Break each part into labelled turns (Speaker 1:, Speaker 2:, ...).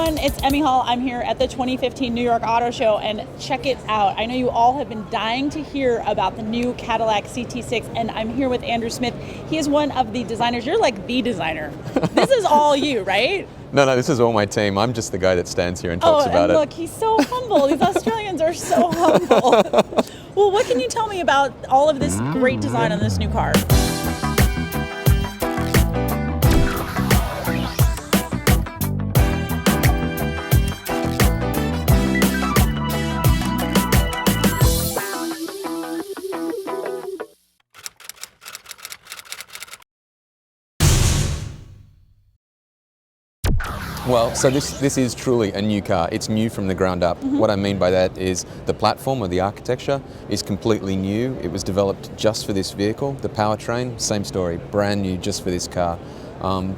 Speaker 1: everyone, it's Emmy Hall. I'm here at the 2015 New York Auto Show, and check it out. I know you all have been dying to hear about the new Cadillac CT6, and I'm here with Andrew Smith. He is one of the designers. You're like the designer. This is all you, right?
Speaker 2: No, this is all my team. I'm just the guy that stands here and talks about it.
Speaker 1: Oh, and look, he's so humble. These Australians are so humble. Well, what can you tell me about all of this great design on this new car?
Speaker 2: Well, so this is truly a new car. It's new from the ground up. What I mean by that is the platform or the architecture is completely new. It was developed just for this vehicle. The powertrain, same story, brand new just for this car.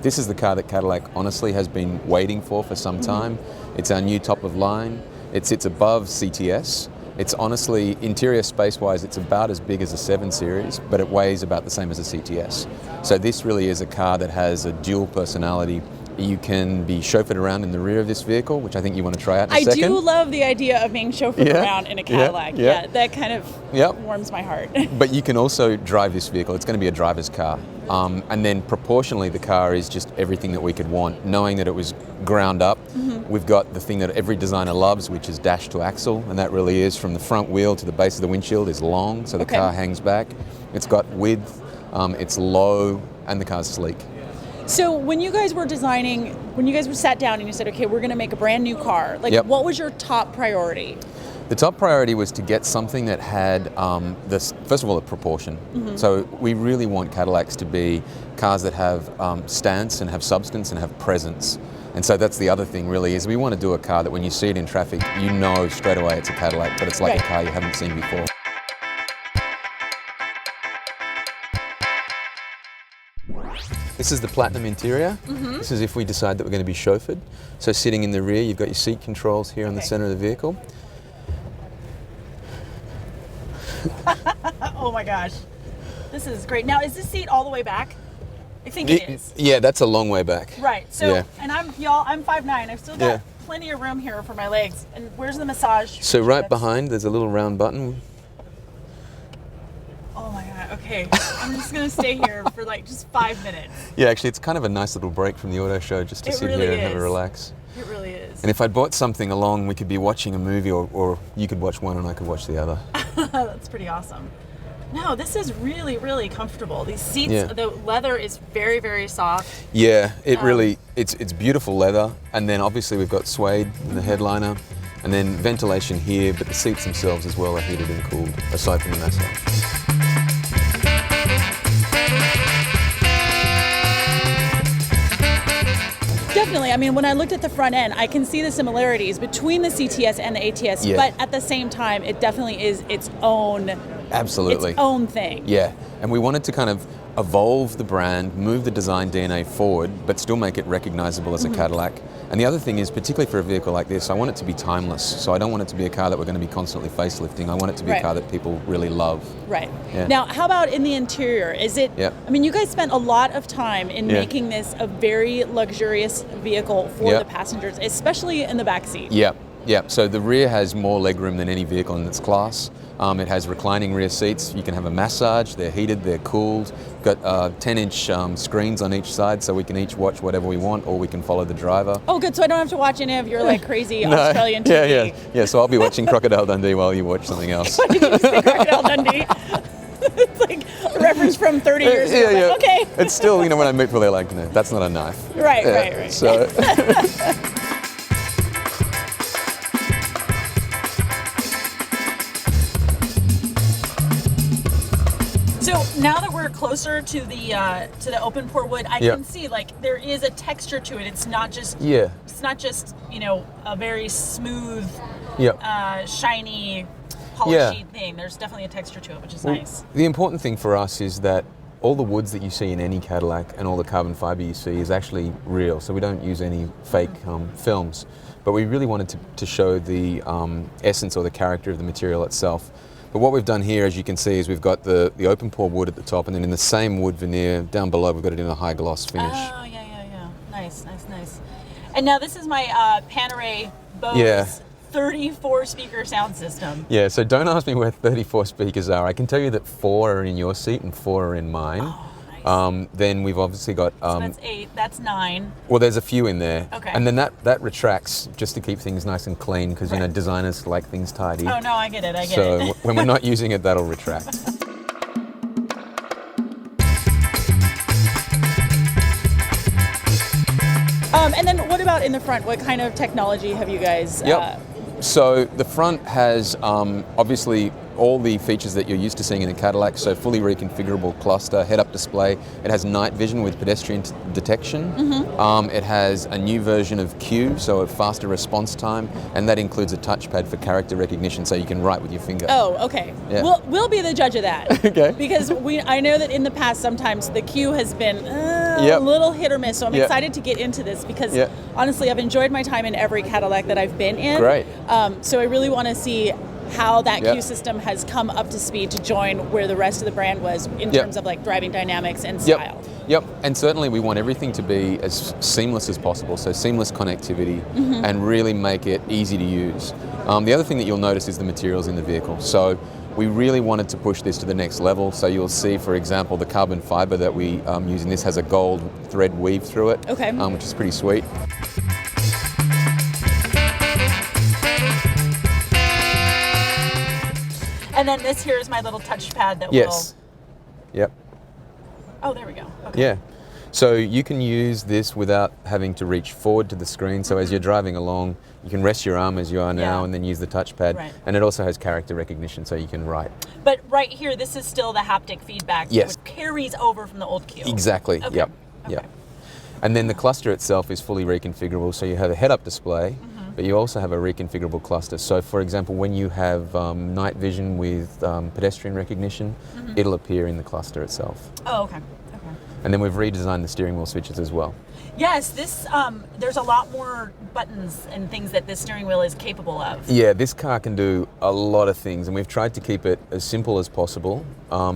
Speaker 2: This is the car that Cadillac honestly has been waiting for some time. It's our new top of line. It sits above CTS. It's honestly, interior space-wise, it's about as big as a 7 Series, but it weighs about the same as a CTS. So this really is a car that has a dual personality. You can be chauffeured around in the rear of this vehicle, which I think you want to try out in a second.
Speaker 1: I do love the idea of being chauffeured around in a Cadillac. Yeah, that kind of warms my heart.
Speaker 2: But you can also drive this vehicle. It's going to be a driver's car. And then proportionally, the car is just everything that we could want. Knowing that it was ground up, we've got the thing that every designer loves, which is dash to axle. And that really is from the front wheel to the base of the windshield is long, so the car hangs back. It's got width, it's low, and the car's sleek.
Speaker 1: So when you guys were designing, when you guys were sat down and you said, okay, we're going to make a brand new car, like what was your top priority?
Speaker 2: The top priority was to get something that had, first of all, a proportion. So we really want Cadillacs to be cars that have stance and have substance and have presence. And so that's the other thing really, is we want to do a car that when you see it in traffic, you know straight away it's a Cadillac, but it's like a car you haven't seen before. This is the platinum interior. This is if we decide that we're going to be chauffeured. So sitting in the rear, you've got your seat controls here on the center of the vehicle.
Speaker 1: Oh my gosh, this is great. Now, is this seat all the way back? I think it is.
Speaker 2: Yeah, that's a long way back.
Speaker 1: Right, so, and I'm 5'9", I've still got plenty of room here for my legs. And where's the massage?
Speaker 2: So right behind, there's a little round button.
Speaker 1: Oh my God, okay. I'm just gonna stay here for like just 5 minutes.
Speaker 2: Yeah, actually it's kind of a nice little break from the auto show just to sit here and have a relax.
Speaker 1: It really is.
Speaker 2: And if I'd bought something along, we could be watching a movie or you could watch one and I could watch the other.
Speaker 1: That's pretty awesome. No, this is really, really comfortable. These seats, the leather is very, very soft.
Speaker 2: Yeah, it really, it's beautiful leather. And then obviously we've got suede in the headliner and then ventilation here, but the seats themselves as well are heated and cooled, aside from the massage.
Speaker 1: Definitely. I mean, when I looked at the front end, I can see the similarities between the CTS and the ATS, but at the same time, it definitely is its own thing. Yeah,
Speaker 2: and we wanted to kind of evolve the brand, move the design DNA forward, but still make it recognizable as a Cadillac. And the other thing is, particularly for a vehicle like this, I want it to be timeless. So I don't want it to be a car that we're going to be constantly facelifting. I want it to be a car that people really love.
Speaker 1: Right. Yeah. Now, how about in the interior? Is it, I mean, you guys spent a lot of time in making this a very luxurious vehicle for the passengers, especially in the back seat.
Speaker 2: Yeah, so the rear has more legroom than any vehicle in its class. It has reclining rear seats. You can have a massage. They're heated, they're cooled. Got 10-inch screens on each side, so we can each watch whatever we want, or we can follow the driver.
Speaker 1: Oh, good. So I don't have to watch any of your like crazy Australian TV.
Speaker 2: Yeah. So I'll be watching Crocodile Dundee while you watch something else.
Speaker 1: What did you say, Crocodile Dundee? It's like a reference from 30 years ago.
Speaker 2: Yeah.
Speaker 1: Like, okay.
Speaker 2: It's still, when I meet people, they're like, no, that's not a knife.
Speaker 1: Right.
Speaker 2: So.
Speaker 1: So now that we're closer to the open pore wood, I can see like there is a texture to it. It's not just it's not just a very smooth, shiny, polished thing. There's definitely a texture to it, which is nice.
Speaker 2: The important thing for us is that all the woods that you see in any Cadillac and all the carbon fiber you see is actually real. So we don't use any fake films, but we really wanted to show the essence or the character of the material itself. But what we've done here, as you can see, is we've got the open pore wood at the top, and then in the same wood veneer down below, we've got it in a high gloss finish.
Speaker 1: Oh, yeah. Nice. And now this is my Panerai Bose 34 speaker sound system.
Speaker 2: Yeah, so don't ask me where 34 speakers are. I can tell you that 4 are in your seat and 4 are in mine.
Speaker 1: Oh, nice.
Speaker 2: Then we've obviously got...
Speaker 1: so that's 8, that's 9.
Speaker 2: Well, there's a few in there.
Speaker 1: Okay.
Speaker 2: And then that retracts just to keep things nice and clean because, you know, designers like things tidy.
Speaker 1: Oh, no, I get it,
Speaker 2: So when we're not using it, that'll retract.
Speaker 1: And then what about in the front? What kind of technology have you guys...
Speaker 2: So the front has obviously all the features that you're used to seeing in a Cadillac, so fully reconfigurable cluster, head-up display. It has night vision with pedestrian detection. It has a new version of Q, so a faster response time, and that includes a touchpad for character recognition, so you can write with your finger.
Speaker 1: Oh, okay.
Speaker 2: Yeah.
Speaker 1: We'll be the judge of that.
Speaker 2: Okay.
Speaker 1: Because I know that in the past sometimes the Q has been a little hit or miss, so I'm excited to get into this because honestly I've enjoyed my time in every Cadillac that I've been in.
Speaker 2: Great.
Speaker 1: So I really want to see how that Q system has come up to speed to join where the rest of the brand was in terms of like driving dynamics and style.
Speaker 2: Yep, and certainly we want everything to be as seamless as possible, so seamless connectivity and really make it easy to use. The other thing that you'll notice is the materials in the vehicle. So we really wanted to push this to the next level, so you'll see, for example, the carbon fiber that we use in this has a gold thread weave through it, which is pretty sweet.
Speaker 1: And then this here is my little touchpad that
Speaker 2: Yep.
Speaker 1: Oh, there we go. Okay.
Speaker 2: Yeah. So you can use this without having to reach forward to the screen. So as you're driving along, you can rest your arm as you are now and then use the touchpad.
Speaker 1: Right.
Speaker 2: And it also has character recognition, so you can write.
Speaker 1: But right here, this is still the haptic feedback.
Speaker 2: Yes.
Speaker 1: Which carries over from the old Q.
Speaker 2: Exactly.
Speaker 1: Okay.
Speaker 2: Yep.
Speaker 1: Okay.
Speaker 2: Yep. And then the cluster itself is fully reconfigurable. So you have a head-up display, but you also have a reconfigurable cluster. So for example, when you have night vision with pedestrian recognition, it'll appear in the cluster itself.
Speaker 1: Oh, okay.
Speaker 2: And then we've redesigned the steering wheel switches as well.
Speaker 1: Yes, this there's a lot more buttons and things that this steering wheel is capable of.
Speaker 2: Yeah, this car can do a lot of things, and we've tried to keep it as simple as possible.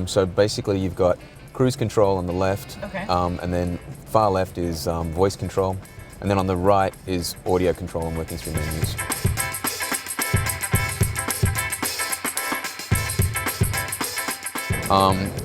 Speaker 2: So basically you've got cruise control on the left, and then far left is voice control, and then on the right is audio control and working through menus.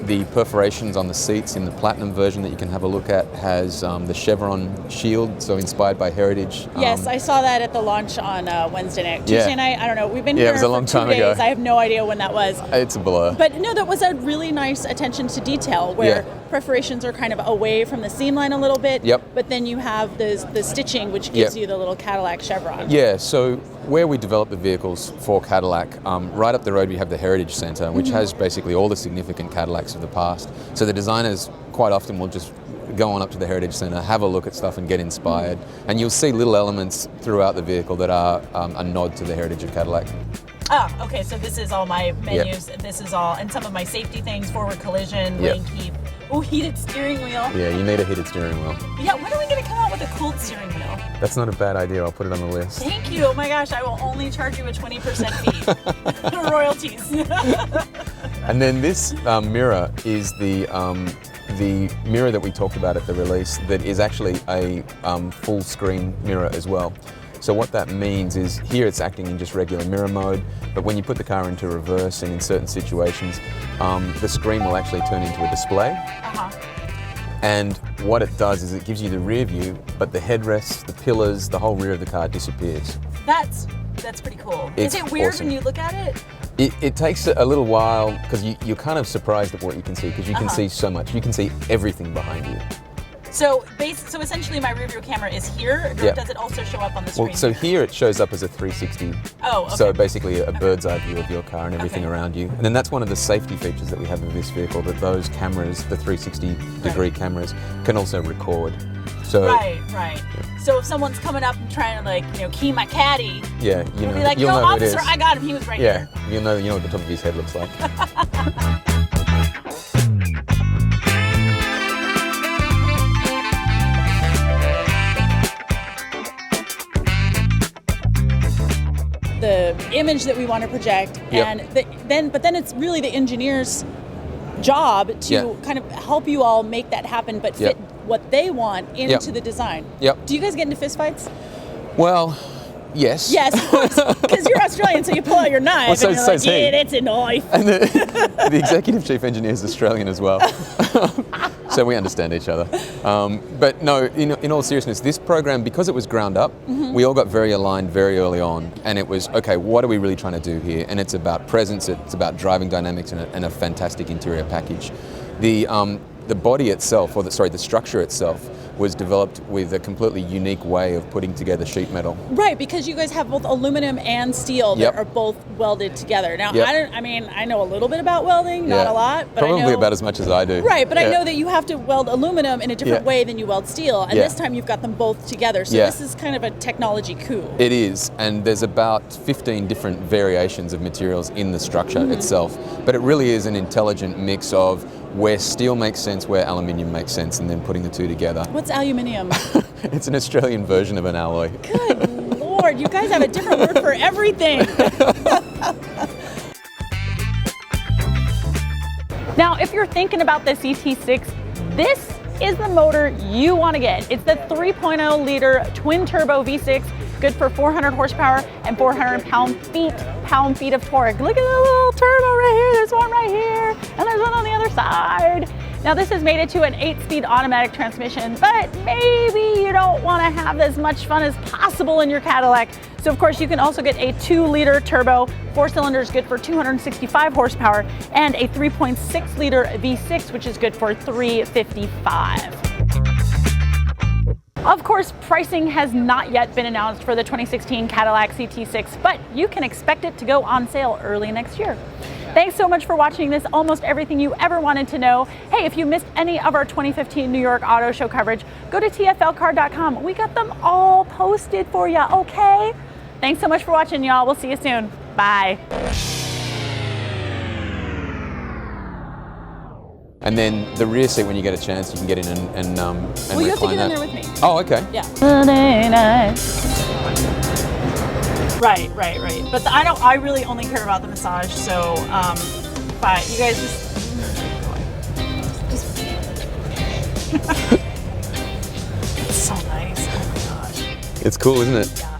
Speaker 2: The perforations on the seats in the Platinum version that you can have a look at has the chevron shield, so inspired by Heritage.
Speaker 1: Yes, I saw that at the launch on Wednesday night. Tuesday night, I don't know. We've been here
Speaker 2: it was a long
Speaker 1: for 2
Speaker 2: time
Speaker 1: days.
Speaker 2: ago.
Speaker 1: I have no idea when that was.
Speaker 2: It's a blur.
Speaker 1: But no, that was a really nice attention to detail where perforations are kind of away from the seam line a little bit. But then you have the stitching, which gives you the little Cadillac chevron.
Speaker 2: Yeah, so where we develop the vehicles for Cadillac, right up the road we have the Heritage Center, which has basically all the significant Cadillacs of the past. So the designers quite often will just go on up to the Heritage Center, have a look at stuff and get inspired. And you'll see little elements throughout the vehicle that are a nod to the heritage of Cadillac.
Speaker 1: Ah, okay, so this is all my menus. This is all, and some of my safety things, forward collision, lane keep. Oh, heated steering wheel.
Speaker 2: Yeah, you need a heated steering wheel.
Speaker 1: Yeah, when are we going to come out with a cooled steering wheel?
Speaker 2: That's not a bad idea. I'll put it on the list.
Speaker 1: Thank you. Oh my gosh, I will only charge you a 20% fee. Royalties.
Speaker 2: And then this mirror is the mirror that we talked about at the release that is actually a full screen mirror as well. So what that means is here it's acting in just regular mirror mode, but when you put the car into reverse and in certain situations, the screen will actually turn into a display. And what it does is it gives you the rear view, but the headrests, the pillars, the whole rear of the car disappears.
Speaker 1: That's pretty cool.
Speaker 2: It's
Speaker 1: is it weird
Speaker 2: awesome.
Speaker 1: when you look at it?
Speaker 2: It takes a little while because you're kind of surprised at what you can see because you can see so much. You can see everything behind you.
Speaker 1: So essentially my rear view camera is here, or does it also show up on the screen?
Speaker 2: Well, so here it shows up as a 360.
Speaker 1: Oh, okay.
Speaker 2: So basically a bird's eye view of your car and everything around you. And then that's one of the safety features that we have of this vehicle, that those cameras, the 360 degree cameras, can also record. So,
Speaker 1: right. Yeah. So if someone's coming up and trying to key my caddy,
Speaker 2: yeah,
Speaker 1: you'll be like,
Speaker 2: you'll
Speaker 1: no,
Speaker 2: know
Speaker 1: officer, I got him, he was right here.
Speaker 2: Yeah, you know what the top of his head looks like.
Speaker 1: The image that we want to project, and then it's really the engineer's job to kind of help you all make that happen, but fit what they want into the design.
Speaker 2: Yep.
Speaker 1: Do you guys get into fistfights?
Speaker 2: Well, yes.
Speaker 1: Yes, of course, because you're Australian, so you pull out your knife and you're like, yeah, that's a knife.
Speaker 2: And the executive chief engineer is Australian as well. So we understand each other. But no, in all seriousness, this program, because it was ground up, we all got very aligned very early on. And it was, okay, what are we really trying to do here? And it's about presence, it's about driving dynamics and a fantastic interior package. The body itself, the structure itself, was developed with a completely unique way of putting together sheet metal.
Speaker 1: Right, because you guys have both aluminum and steel that are both welded together. Now, I know a little bit about welding, not a lot, but
Speaker 2: probably
Speaker 1: I know
Speaker 2: about as much as I do.
Speaker 1: Right, but I know that you have to weld aluminum in a different way than you weld steel, and this time you've got them both together. So this is kind of a technology coup.
Speaker 2: It is, and there's about 15 different variations of materials in the structure itself, but it really is an intelligent mix of where steel makes sense, where aluminium makes sense, and then putting the two together.
Speaker 1: What's aluminium?
Speaker 2: It's an Australian version of an alloy.
Speaker 1: Good Lord, you guys have a different word for everything. Now, if you're thinking about the CT6, this is the motor you want to get. It's the 3.0 liter twin turbo V6, good for 400 horsepower and 400 pound-feet of torque. Look at the little turbo right here. There's one right here, and there's one on the other side. Now this is mated to an 8-speed automatic transmission, but maybe you don't want to have as much fun as possible in your Cadillac. So of course you can also get a 2-liter turbo, 4 cylinders, good for 265 horsepower, and a 3.6 liter V6, which is good for 355. Of course, pricing has not yet been announced for the 2016 Cadillac CT6, but you can expect it to go on sale early next year. Thanks so much for watching this Almost Everything You Ever Wanted to Know. Hey, if you missed any of our 2015 New York Auto Show coverage, go to tflcar.com. We got them all posted for you, okay? Thanks so much for watching, y'all. We'll see you soon. Bye.
Speaker 2: And then the rear seat, when you get a chance, you can get in and
Speaker 1: well, you have to get in there with me.
Speaker 2: Oh, okay.
Speaker 1: Yeah. Right. But I really only care about the massage, so, but you guys just it's so nice. Oh my gosh.
Speaker 2: It's cool, isn't it?
Speaker 1: Yeah.